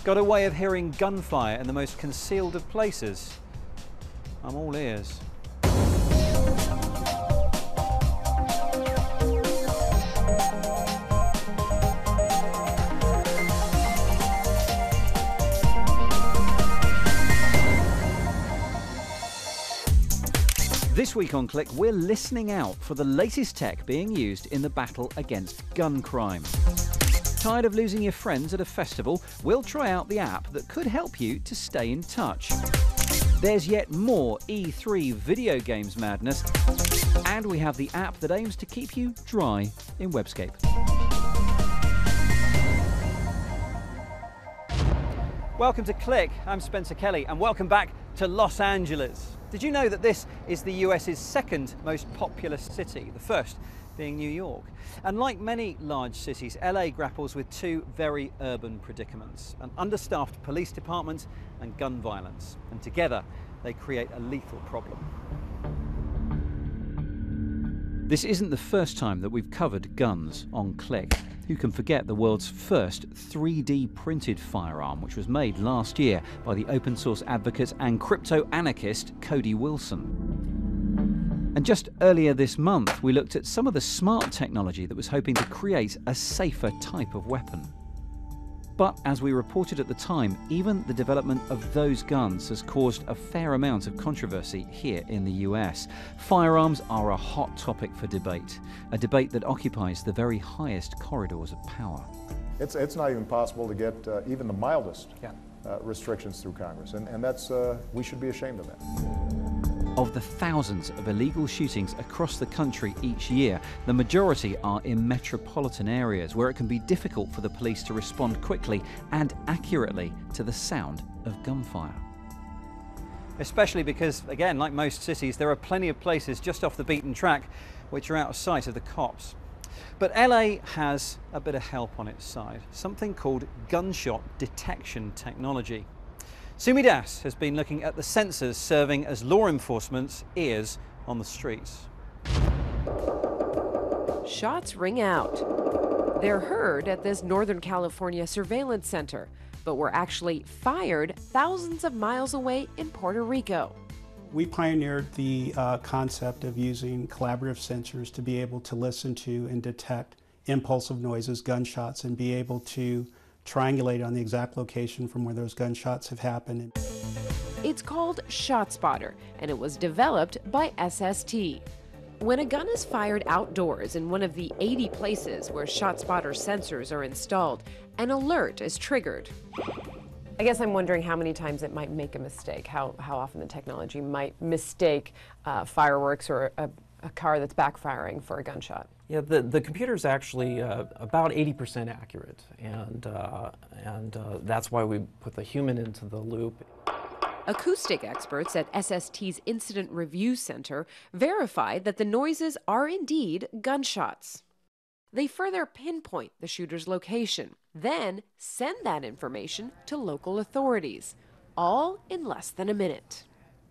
Got a way of hearing gunfire in the most concealed of places? I'm all ears. This week on Click, we're listening out for the latest tech being used in the battle against gun crime. Tired of losing your friends at a festival? We'll try out the app that could help you to stay in touch. There's yet more E3 video games madness, and we have the app that aims to keep you dry in Webscape. Welcome to Click, I'm Spencer Kelly, and welcome back to Los Angeles. Did you know that this is the US's second most populous city, the first being New York? And like many large cities, LA grapples with two very urban predicaments: an understaffed police department and gun violence. And together, they create a lethal problem. This isn't the first time that we've covered guns on Click. Who can forget the world's first 3D printed firearm, which was made last year by the open source advocate and crypto anarchist Cody Wilson. And just earlier this month, we looked at some of the smart technology that was hoping to create a safer type of weapon. But as we reported at the time, even the development of those guns has caused a fair amount of controversy here in the US. Firearms are a hot topic for debate, a debate that occupies the very highest corridors of power. It's not even possible to get even the mildest restrictions through Congress, and that's we should be ashamed of that. Of the thousands of illegal shootings across the country each year, the majority are in metropolitan areas where it can be difficult for the police to respond quickly and accurately to the sound of gunfire. Especially because, again, like most cities, there are plenty of places just off the beaten track which are out of sight of the cops. But LA has a bit of help on its side, something called gunshot detection technology. Sumi Das has been looking at the sensors serving as law enforcement's ears on the streets. Shots ring out. They're heard at this Northern California surveillance center, but were actually fired thousands of miles away in Puerto Rico. We pioneered the concept of using collaborative sensors to be able to listen to and detect impulsive noises, gunshots, and be able to triangulate on the exact location from where those gunshots have happened. It's called ShotSpotter, and it was developed by SST. When a gun is fired outdoors in one of the 80 places where ShotSpotter sensors are installed, an alert is triggered. I guess I'm wondering how many times it might make a mistake, how often the technology might mistake fireworks or a car that's backfiring for a gunshot. Yeah, the computer's actually about 80% accurate, and that's why we put the human into the loop. Acoustic experts at SST's Incident Review Center verified that the noises are indeed gunshots. They further pinpoint the shooter's location, then send that information to local authorities, all in less than a minute.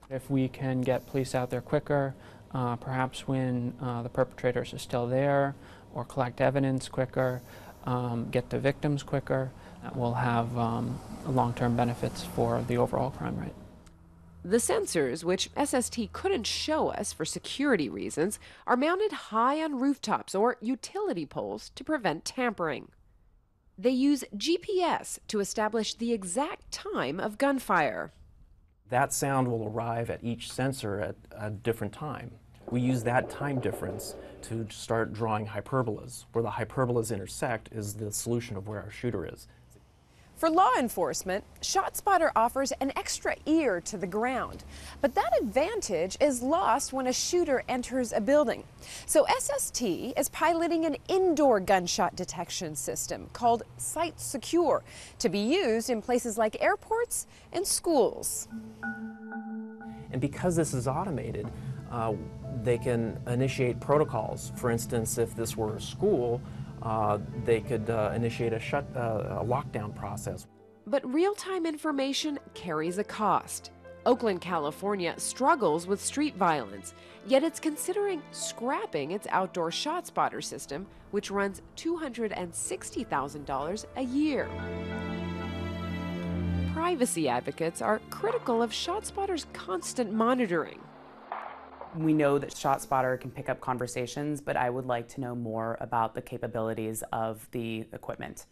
If we can get police out there quicker, perhaps when the perpetrators are still there, or collect evidence quicker, get to victims quicker, that will have long-term benefits for the overall crime rate. The sensors, which SST couldn't show us for security reasons, are mounted high on rooftops or utility poles to prevent tampering. They use GPS to establish the exact time of gunfire. That sound will arrive at each sensor at a different time. We use that time difference to start drawing hyperbolas. Where the hyperbolas intersect is the solution of where our shooter is. For law enforcement, ShotSpotter offers an extra ear to the ground, but that advantage is lost when a shooter enters a building. So SST is piloting an indoor gunshot detection system called Site Secure to be used in places like airports and schools. And because this is automated, they can initiate protocols. For instance, if this were a school, they could initiate a lockdown process. But real-time information carries a cost. Oakland, California struggles with street violence, yet it's considering scrapping its outdoor ShotSpotter system, which runs $260,000 a year. privacy advocates are critical of ShotSpotter's constant monitoring. We know that ShotSpotter can pick up conversations, but I would like to know more about the capabilities of the equipment.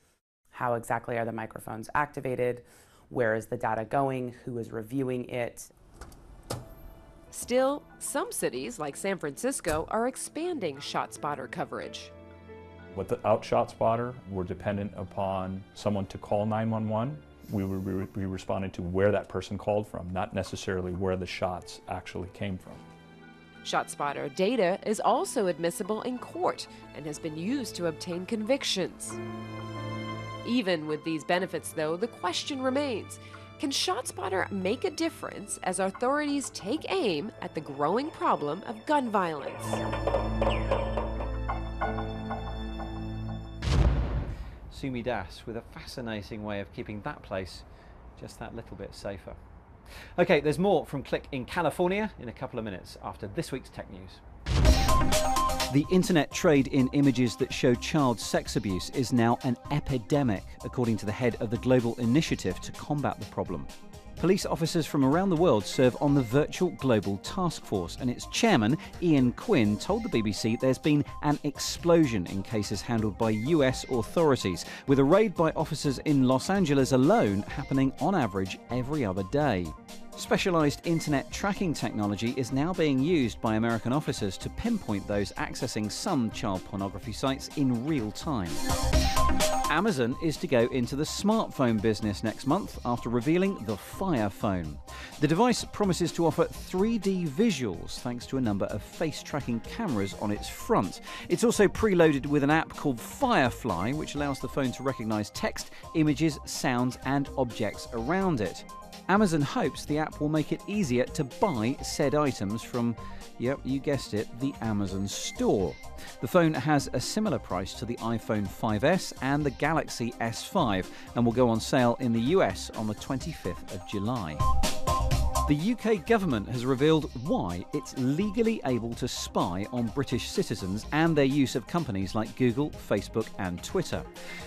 How exactly are the microphones activated? Where is the data going? Who is reviewing it? Still, some cities, like San Francisco, are expanding ShotSpotter coverage. Without ShotSpotter, we're dependent upon someone to call 911. We would be responding to where that person called from, not necessarily where the shots actually came from. ShotSpotter data is also admissible in court and has been used to obtain convictions. Even with these benefits, though, the question remains, can ShotSpotter make a difference as authorities take aim at the growing problem of gun violence? Sumi Das with a fascinating way of keeping that place just that little bit safer. Okay, there's more from Click in California in a couple of minutes after this week's tech news. The internet trade in images that show child sex abuse is now an epidemic, according to the head of the global initiative to combat the problem. Police officers from around the world serve on the Virtual Global Task Force, and its chairman, Ian Quinn, told the BBC there's been an explosion in cases handled by US authorities, with a raid by officers in Los Angeles alone happening on average every other day. Specialised internet tracking technology is now being used by American officers to pinpoint those accessing some child pornography sites in real time. Amazon is to go into the smartphone business next month after revealing the Fire Phone. The device promises to offer 3D visuals thanks to a number of face-tracking cameras on its front. It's also preloaded with an app called Firefly, which allows the phone to recognise text, images, sounds and objects around it. Amazon hopes the app will make it easier to buy said items from, yep, you guessed it, the Amazon store. The phone has a similar price to the iPhone 5S and the Galaxy S5 and will go on sale in the US on the 25th of July. The UK government has revealed why it's legally able to spy on British citizens and their use of companies like Google, Facebook and Twitter.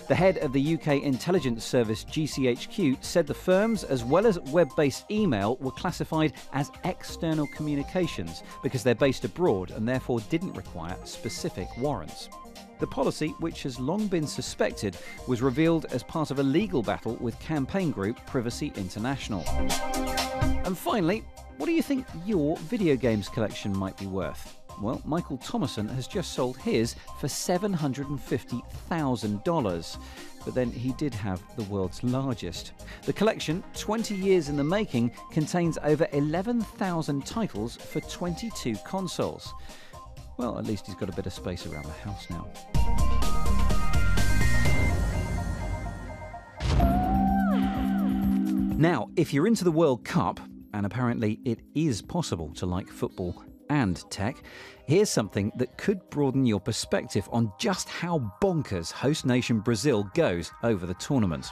The head of the UK intelligence service GCHQ said the firms, as well as web-based email, were classified as external communications because they're based abroad and therefore didn't require specific warrants. The policy, which has long been suspected, was revealed as part of a legal battle with campaign group Privacy International. And finally, what do you think your video games collection might be worth? Well, Michael Thomason has just sold his for $750,000. But then he did have the world's largest. The collection, 20 years in the making, contains over 11,000 titles for 22 consoles. Well, at least he's got a bit of space around the house now. Now, if you're into the World Cup, and apparently it is possible to like football and tech, here's something that could broaden your perspective on just how bonkers host nation Brazil goes over the tournament.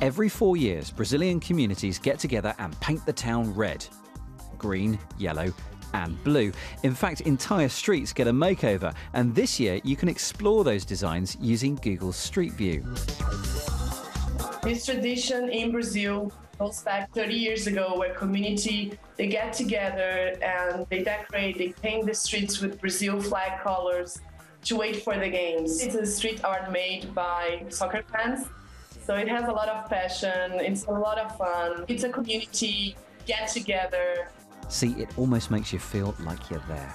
Every 4 years, Brazilian communities get together and paint the town red, green, yellow, and blue. In fact, entire streets get a makeover, and this year you can explore those designs using Google's Street View. This tradition in Brazil goes back 30 years ago, where community, they get together and they decorate, they paint the streets with Brazil flag colors to wait for the games. It's a street art made by soccer fans, so it has a lot of passion, it's a lot of fun. It's a community get together. See, it almost makes you feel like you're there.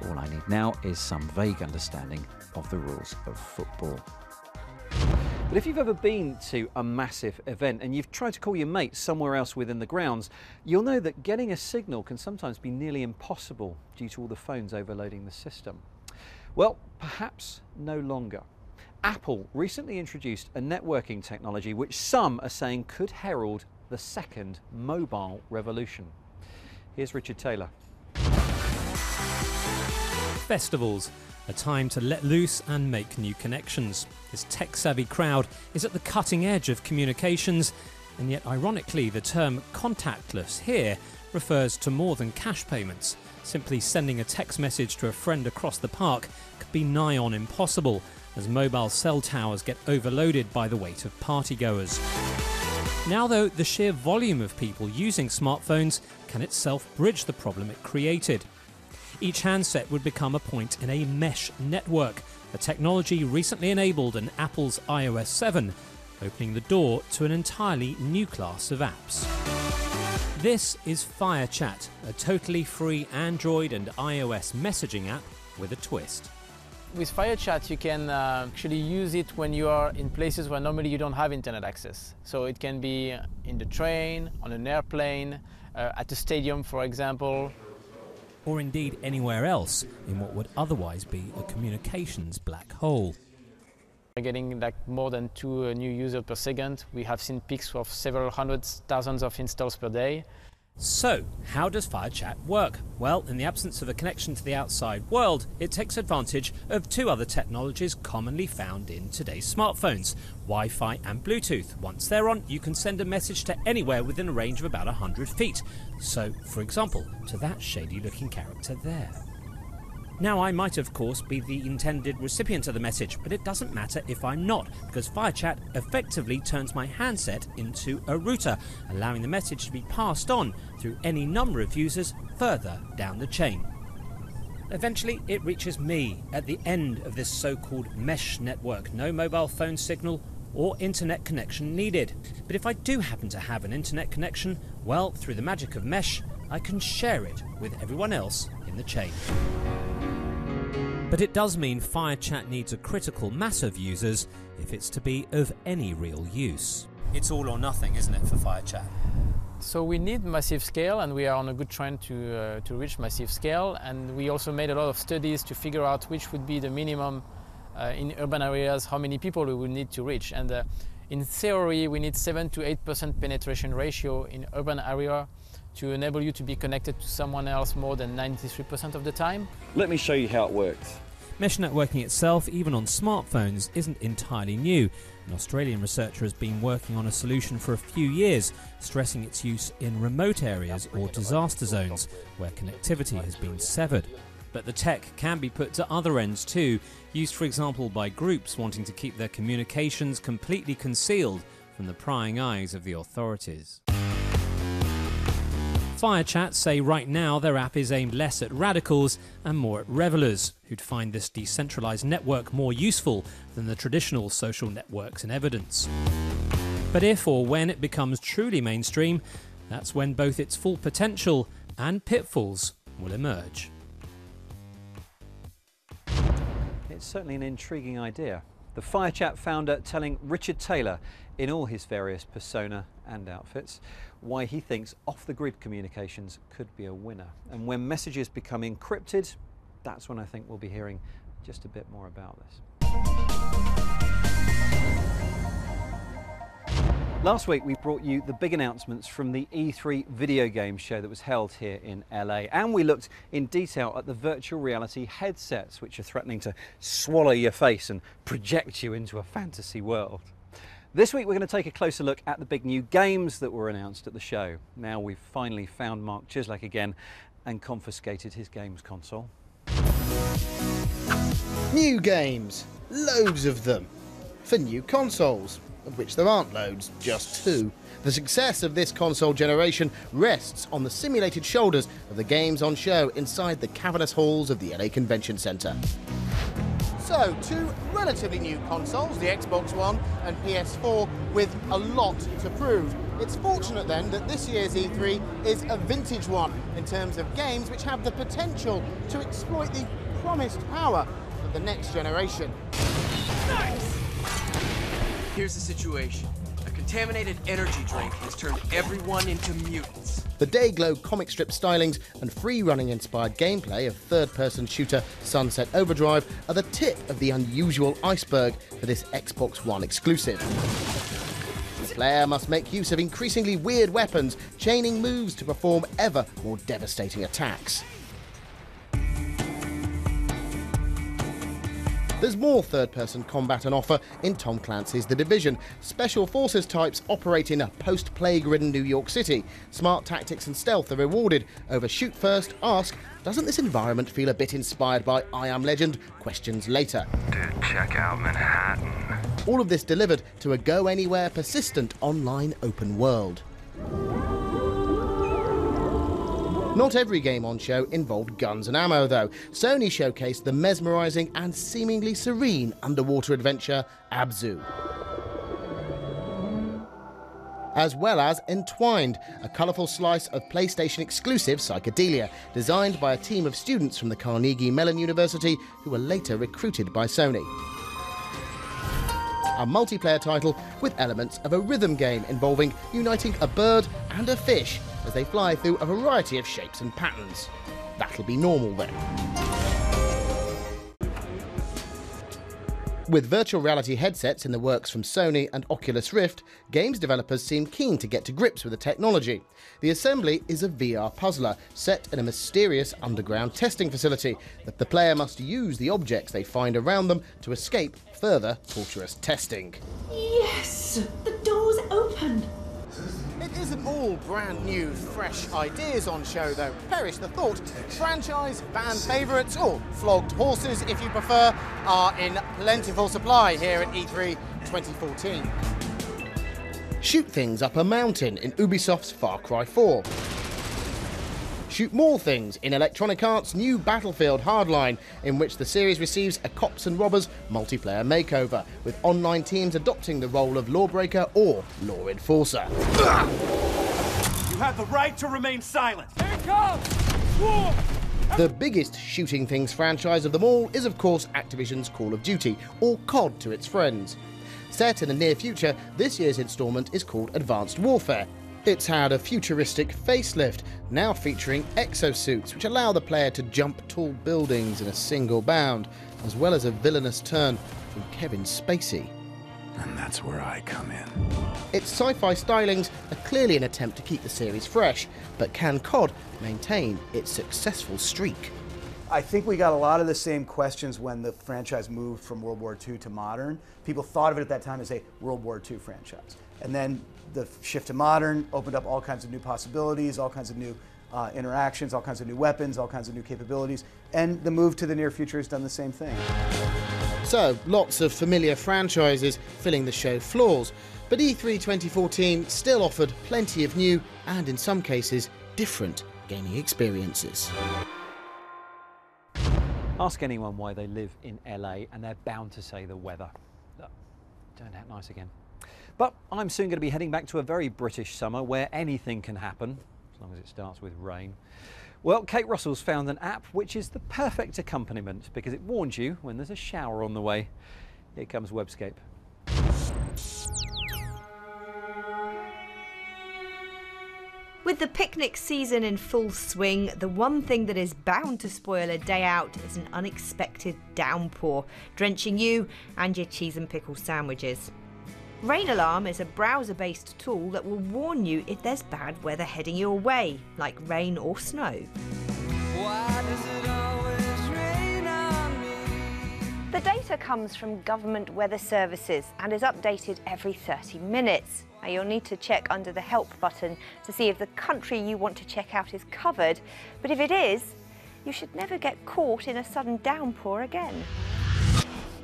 All I need now is some vague understanding of the rules of football. But if you've ever been to a massive event and you've tried to call your mate somewhere else within the grounds, you'll know that getting a signal can sometimes be nearly impossible due to all the phones overloading the system. Well, perhaps no longer. Apple recently introduced a networking technology which some are saying could herald the second mobile revolution. Here's Richard Taylor. Festivals, a time to let loose and make new connections. This tech-savvy crowd is at the cutting edge of communications, and yet ironically the term contactless here refers to more than cash payments. Simply sending a text message to a friend across the park could be nigh on impossible, as mobile cell towers get overloaded by the weight of partygoers. Now though, the sheer volume of people using smartphones can itself bridge the problem it created. Each handset would become a point in a mesh network, a technology recently enabled in Apple's iOS 7, opening the door to an entirely new class of apps. This is FireChat, a totally free Android and iOS messaging app with a twist. With FireChat, you can actually use it when you are in places where normally you don't have internet access. So it can be in the train, on an airplane, at a stadium, for example. Or indeed anywhere else in what would otherwise be a communications black hole. We're getting like more than 2 new users per second. We have seen peaks of several hundreds, thousands of installs per day. So, how does FireChat work? Well, in the absence of a connection to the outside world, it takes advantage of 2 other technologies commonly found in today's smartphones, Wi-Fi and Bluetooth. Once they're on, you can send a message to anywhere within a range of about 100 feet. So, for example, to that shady-looking character there. Now, I might of course be the intended recipient of the message, but it doesn't matter if I'm not, because FireChat effectively turns my handset into a router, allowing the message to be passed on through any number of users further down the chain. Eventually, it reaches me at the end of this so-called mesh network. No mobile phone signal or internet connection needed. But if I do happen to have an internet connection, well, through the magic of mesh, I can share it with everyone else in the chain. But it does mean FireChat needs a critical mass of users if it's to be of any real use. It's all or nothing, isn't it, for FireChat? So we need massive scale, and we are on a good trend to reach massive scale. And we also made a lot of studies to figure out which would be the minimum in urban areas, how many people we would need to reach. And in theory, we need 7 to 8% penetration ratio in urban area to enable you to be connected to someone else more than 93% of the time. Let me show you how it works. Mesh networking itself, even on smartphones, isn't entirely new. An Australian researcher has been working on a solution for a few years, stressing its use in remote areas or disaster zones, where connectivity has been severed. But the tech can be put to other ends too, used for example by groups wanting to keep their communications completely concealed from the prying eyes of the authorities. FireChat say right now their app is aimed less at radicals and more at revelers, who'd find this decentralised network more useful than the traditional social networks in evidence. But if or when it becomes truly mainstream, that's when both its full potential and pitfalls will emerge. It's certainly an intriguing idea. The FireChat founder telling Richard Taylor, in all his various persona and outfits, why he thinks off-the-grid communications could be a winner. And when messages become encrypted, that's when I think we'll be hearing just a bit more about this. Last week we brought you the big announcements from the E3 video game show that was held here in LA, and we looked in detail at the virtual reality headsets which are threatening to swallow your face and project you into a fantasy world. This week we're going to take a closer look at the big new games that were announced at the show. Now we've finally found Mark Cieslak again and confiscated his games console. New games, loads of them, for new consoles, of which there aren't loads, just 2. The success of this console generation rests on the simulated shoulders of the games on show inside the cavernous halls of the LA Convention Center. So, 2 relatively new consoles, the Xbox One and PS4, with a lot to prove. It's fortunate then that this year's E3 is a vintage one in terms of games which have the potential to exploit the promised power of the next generation. Nice! Here's the situation. A contaminated energy drink has turned everyone into mutants. The Dayglow comic strip stylings and free-running inspired gameplay of third-person shooter Sunset Overdrive are the tip of the unusual iceberg for this Xbox One exclusive. The player must make use of increasingly weird weapons, chaining moves to perform ever more devastating attacks. There's more third-person combat on offer in Tom Clancy's The Division. Special forces types operate in a post-plague-ridden New York City. Smart tactics and stealth are rewarded over shoot first, ask, doesn't this environment feel a bit inspired by I Am Legend? Questions later. Dude, check out Manhattan. All of this delivered to a go-anywhere, persistent online open world. Not every game on show involved guns and ammo, though. Sony showcased the mesmerising and seemingly serene underwater adventure Abzu, as well as Entwined, a colourful slice of PlayStation-exclusive psychedelia, designed by a team of students from the Carnegie Mellon University who were later recruited by Sony. A multiplayer title with elements of a rhythm game involving uniting a bird and a fish as they fly through a variety of shapes and patterns. That'll be normal then. With virtual reality headsets in the works from Sony and Oculus Rift, games developers seem keen to get to grips with the technology. The assembly is a VR puzzler set in a mysterious underground testing facility that the player must use the objects they find around them to escape further torturous testing. Yes! The door's open! It isn't all brand new, fresh ideas on show, though. Perish the thought. Franchise, fan favourites, or flogged horses, if you prefer, are in plentiful supply here at E3 2014. Shoot things up a mountain in Ubisoft's Far Cry 4. Shoot more things in Electronic Arts' new Battlefield Hardline, in which the series receives a cops and robbers multiplayer makeover, with online teams adopting the role of lawbreaker or law enforcer. You have the right to remain silent. Here it comes! Whoa! The biggest shooting things franchise of them all is, of course, Activision's Call of Duty, or COD to its friends. Set in the near future, this year's instalment is called Advanced Warfare. It's had a futuristic facelift, now featuring exosuits which allow the player to jump tall buildings in a single bound, as well as a villainous turn from Kevin Spacey. And that's where I come in. Its sci-fi stylings are clearly an attempt to keep the series fresh, but can COD maintain its successful streak? I think we got a lot of the same questions when the franchise moved from World War II to modern. People thought of it at that time as a World War II franchise. And then the shift to modern opened up all kinds of new possibilities, all kinds of new interactions, all kinds of new weapons, all kinds of new capabilities. And the move to the near future has done the same thing. So, lots of familiar franchises filling the show floors. But E3 2014 still offered plenty of new, and in some cases, different gaming experiences. Ask anyone why they live in LA and they're bound to say the weather. Look, turned out nice again. But I'm soon going to be heading back to a very British summer where anything can happen, as long as it starts with rain. Well, Kate Russell's found an app which is the perfect accompaniment because it warns you when there's a shower on the way. Here comes Webscape. With the picnic season in full swing, the one thing that is bound to spoil a day out is an unexpected downpour, drenching you and your cheese and pickle sandwiches. Rain Alarm is a browser-based tool that will warn you if there's bad weather heading your way, like rain or snow. Why does it always rain on me? The data comes from government weather services and is updated every 30 minutes. Now you'll need to check under the Help button to see if the country you want to check out is covered, but if it is, you should never get caught in a sudden downpour again.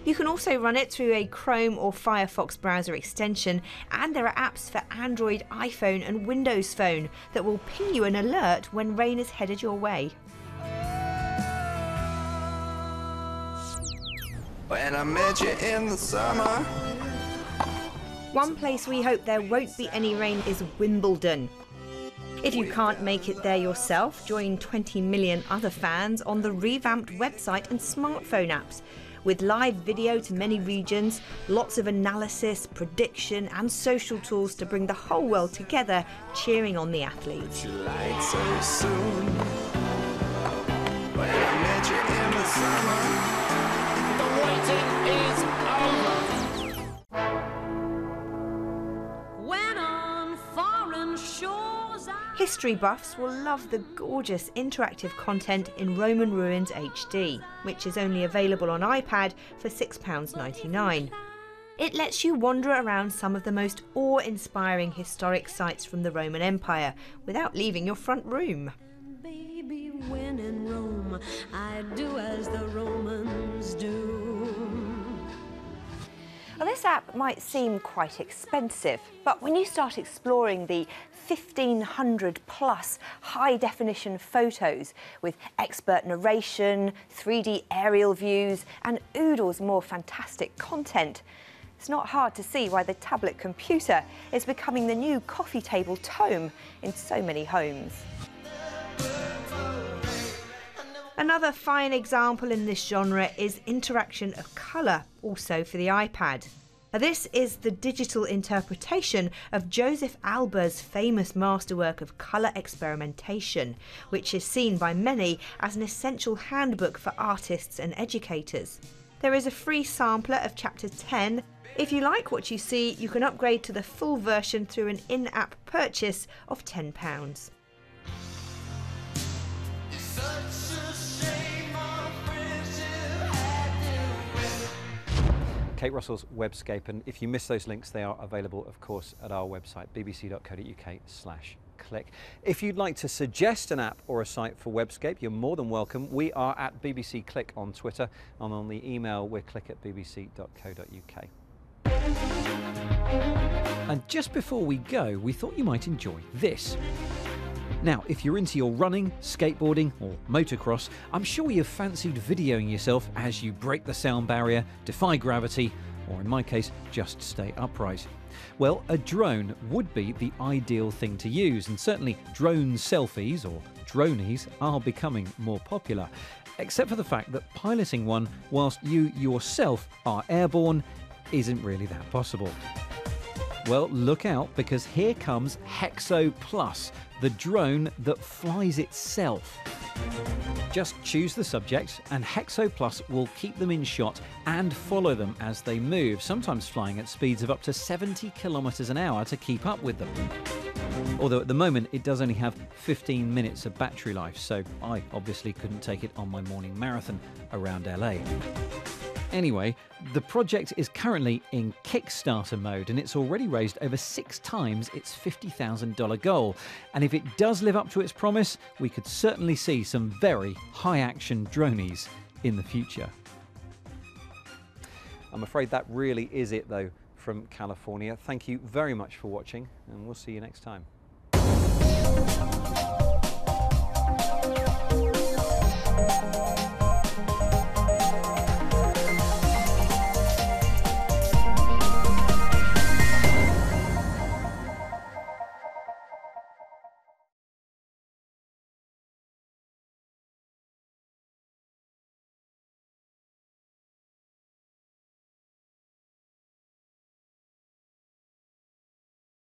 You can also run it through a Chrome or Firefox browser extension, and there are apps for Android, iPhone and Windows Phone that will ping you an alert when rain is headed your way. When I met you in the summer. One place we hope there won't be any rain is Wimbledon. If you can't make it there yourself, join 20 million other fans on the revamped website and smartphone apps. With live video to many regions, lots of analysis, prediction and social tools to bring the whole world together, cheering on the athletes. So soon. When I met you in the summer. The waiting is over. His History buffs will love the gorgeous interactive content in Roman Ruins HD, which is only available on iPad for £6.99. It lets you wander around some of the most awe-inspiring historic sites from the Roman Empire without leaving your front room. Baby, when in Rome, I do as the Romans do. Well, this app might seem quite expensive, but when you start exploring the 1,500 plus high-definition photos with expert narration, 3D aerial views and oodles more fantastic content, it's not hard to see why the tablet computer is becoming the new coffee table tome in so many homes. Another fine example in this genre is interaction of colour, also for the iPad. This is the digital interpretation of Joseph Alber's famous masterwork of colour experimentation, which is seen by many as an essential handbook for artists and educators. There is a free sampler of Chapter 10. If you like what you see, you can upgrade to the full version through an in-app purchase of £10. Kate Russell's Webscape, and if you miss those links, they are available, of course, at our website, bbc.co.uk/click. If you'd like to suggest an app or a site for Webscape, you're more than welcome. We are at BBC Click on Twitter, and on the email, we're click@bbc.co.uk. And just before we go, we thought you might enjoy this. Now, if you're into your running, skateboarding or motocross, I'm sure you've fancied videoing yourself as you break the sound barrier, defy gravity, or in my case, just stay upright. Well, a drone would be the ideal thing to use, and certainly drone selfies, or dronies, are becoming more popular, except for the fact that piloting one whilst you yourself are airborne isn't really that possible. Well, look out, because here comes Hexo Plus, the drone that flies itself. Just choose the subject and Hexo Plus will keep them in shot and follow them as they move, sometimes flying at speeds of up to 70 kilometers an hour to keep up with them. Although at the moment it does only have 15 minutes of battery life, so I obviously couldn't take it on my morning marathon around LA. Anyway, the project is currently in Kickstarter mode and it's already raised over 6 times its $50,000 goal. And if it does live up to its promise, we could certainly see some very high-action dronies in the future. I'm afraid that really is it, though, from California. Thank you very much for watching, and we'll see you next time.